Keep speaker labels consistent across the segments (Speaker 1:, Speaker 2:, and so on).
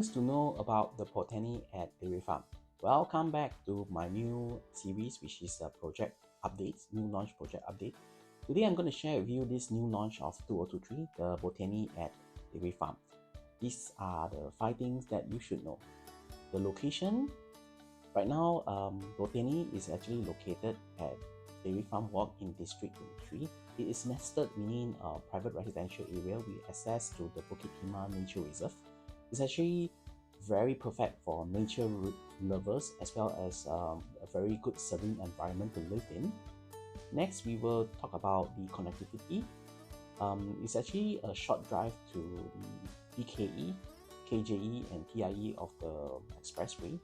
Speaker 1: To know about the Botany at Dairy Farm. Welcome back to my new series, which is a project updates, new launch project update. Today I'm going to share with you this new launch of 2023, the Botany at Dairy Farm. These are the 5 things that you should know. The location. Right now, Botany is actually located at Dairy Farm Walk in District 23. It is nested within a private residential area with access to the Bukit Timah Nature Reserve. It's actually very perfect for nature lovers as well as a very good serene environment to live in. Next, we will talk about the connectivity. It's actually a short drive to the BKE, KJE, and TIE of the expressway,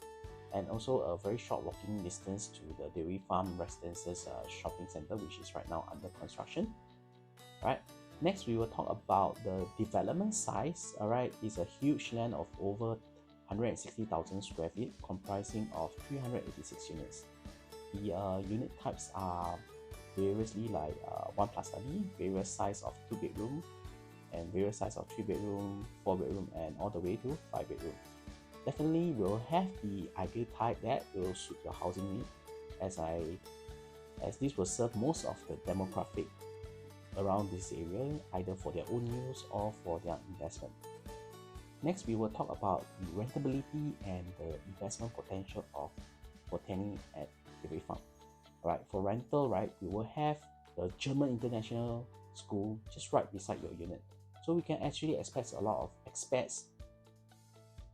Speaker 1: and also a very short walking distance to the Dairy Farm Residences shopping center, which is right now under construction. Right. Next, we will talk about the development size. Alright, it's a huge land of over 160,000 square feet, comprising of 386 units. The unit types are variously like 1 plus study, various size of 2 bedroom, and various size of 3 bedroom, 4 bedroom, and all the way to 5 bedroom. Definitely will have the ideal type that will suit your housing need, as this will serve most of the demographic around this area, either for their own use or for their investment. Next, we will talk about the rentability and the investment potential of Botany at Dairy Farm. Alright, for rental, right, we will have the German International School just right beside your unit. So we can actually expect a lot of expats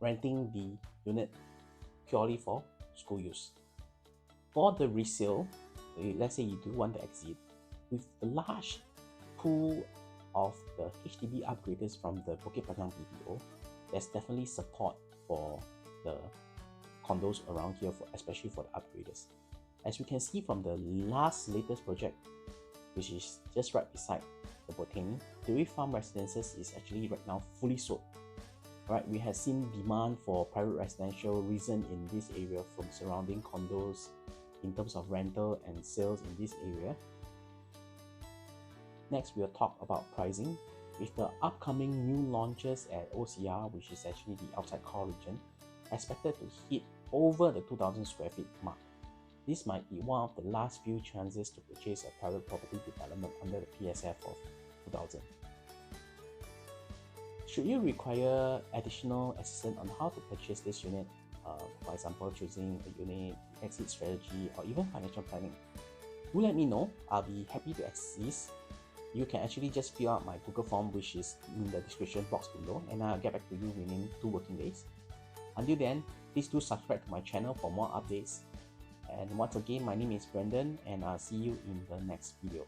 Speaker 1: renting the unit purely for school use. For the resale, let's say you do want to exit, with the large pool of the HDB upgraders from the Bukit Panjang BTO, there's definitely support for the condos around here, especially for the upgraders. As we can see from the latest project, which is just right beside the Botany, Dairy Farm Residences is actually right now fully sold. Right, we have seen demand for private residential risen in this area from surrounding condos in terms of rental and sales in this area. Next, we'll talk about pricing. With the upcoming new launches at OCR, which is actually the outside core region, expected to hit over the 2,000 square feet mark. This might be one of the last few chances to purchase a private property development under the PSF of 2000. Should you require additional assistance on how to purchase this unit, for example, choosing a unit, exit strategy, or even financial planning, do let me know. I'll be happy to assist. You can actually just fill out my Google form, which is in the description box below, and I'll get back to you within 2 working days. Until then, please do subscribe to my channel for more updates. And once again, my name is Brandon, and I'll see you in the next video.